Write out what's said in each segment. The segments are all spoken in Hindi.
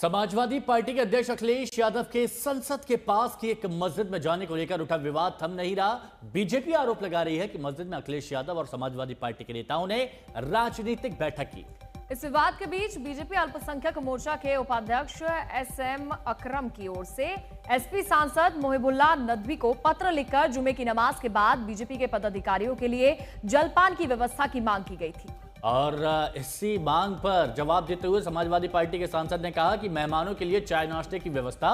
समाजवादी पार्टी के अध्यक्ष अखिलेश यादव के संसद के पास की एक मस्जिद में जाने को लेकर उठा विवाद थम नहीं रहा। बीजेपी आरोप लगा रही है कि मस्जिद में अखिलेश यादव और समाजवादी पार्टी के नेताओं ने राजनीतिक बैठक की। इस विवाद के बीच बीजेपी अल्पसंख्यक मोर्चा के उपाध्यक्ष एसएम अकरम की ओर से एसपी सांसद मोहिबुल्लाह नदवी को पत्र लिखकर जुमे की नमाज के बाद बीजेपी के पदाधिकारियों के लिए जलपान की व्यवस्था की मांग की गई थी। और इसी मांग पर जवाब देते हुए समाजवादी पार्टी के सांसद ने कहा कि मेहमानों के लिए चाय नाश्ते की व्यवस्था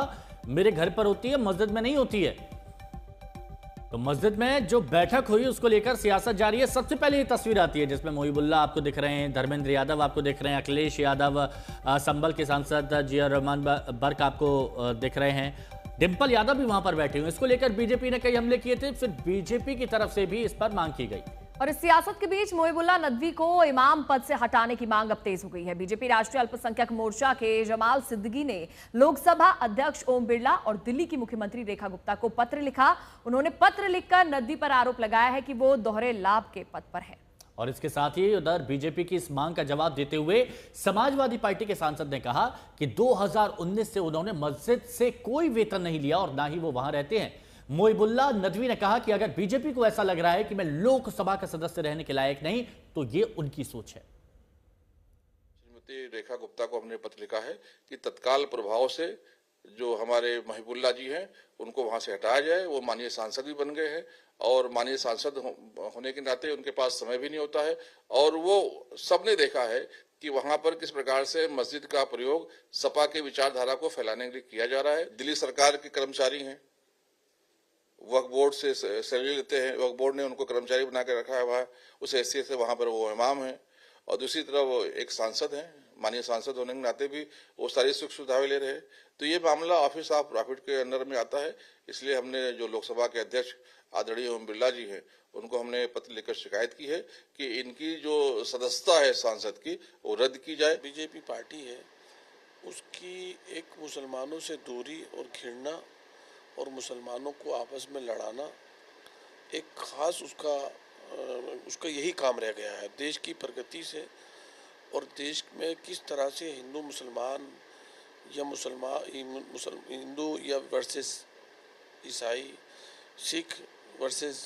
मेरे घर पर होती है, मस्जिद में नहीं होती है। तो मस्जिद में जो बैठक हुई उसको लेकर सियासत जारी है। सबसे पहले ये तस्वीर आती है जिसमें मोहिबुल्लाह आपको दिख रहे हैं, धर्मेंद्र यादव आपको दिख रहे हैं, अखिलेश यादव, संभल के सांसद जिया रहमान बर्क आपको दिख रहे हैं, डिंपल यादव भी वहां पर बैठे हुए। इसको लेकर बीजेपी ने कई हमले किए थे, फिर बीजेपी की तरफ से भी इस पर मांग की गई। और इस सियासत के बीच मोहिबुल्लाह नदवी को इमाम पद से हटाने की मांग अब तेज हो गई है। बीजेपी राष्ट्रीय अल्पसंख्यक मोर्चा के जमाल सिद्दीकी ने लोकसभा अध्यक्ष ओम बिरला और दिल्ली की मुख्यमंत्री रेखा गुप्ता को पत्र लिखा। उन्होंने पत्र लिखकर नदवी पर आरोप लगाया है कि वो दोहरे लाभ के पद पर है। और इसके साथ ही उधर बीजेपी की इस मांग का जवाब देते हुए समाजवादी पार्टी के सांसद ने कहा कि 2019 से उन्होंने मस्जिद से कोई वेतन नहीं लिया और ना ही वो वहां रहते हैं। मोहिबुल्लाह नदवी ने कहा कि अगर बीजेपी को ऐसा लग रहा है कि मैं लोकसभा का सदस्य रहने के लायक नहीं, तो ये उनकी सोच है। श्रीमती रेखा गुप्ता को हमने पत्र लिखा है कि तत्काल प्रभाव से जो हमारे मोहिबुल्लाह जी हैं उनको वहां से हटाया जाए। वो माननीय सांसद भी बन गए हैं और माननीय सांसद होने के नाते उनके पास समय भी नहीं होता है। और वो सबने देखा है कि वहां पर किस प्रकार से मस्जिद का प्रयोग सपा के विचारधारा को फैलाने के लिए किया जा रहा है। दिल्ली सरकार के कर्मचारी हैं, वक्फ बोर्ड से सैलरी लेते हैं, वक्फ बोर्ड ने उनको कर्मचारी बना के रखा है वहाँ, उस हैसियत से वहाँ पर वो इमाम हैं। और दूसरी तरफ एक सांसद हैं, माननीय सांसद होने के नाते भी वो सारी सुख सुविधाएं ले रहे हैं। तो ये मामला ऑफिस ऑफ प्रॉफिट के अंडर में आता है। इसलिए हमने जो लोकसभा के अध्यक्ष आदरणीय ओम बिरला जी हैं उनको हमने पत्र लिखकर शिकायत की है कि इनकी जो सदस्यता है सांसद की वो रद्द की जाए। बीजेपी पार्टी है, उसकी एक मुसलमानों से दूरी और घृणा और मुसलमानों को आपस में लड़ाना एक खास उसका यही काम रह गया है। देश की प्रगति से और देश में किस तरह से हिंदू मुसलमान या हिंदू या वर्सेस ईसाई, सिख वर्सेस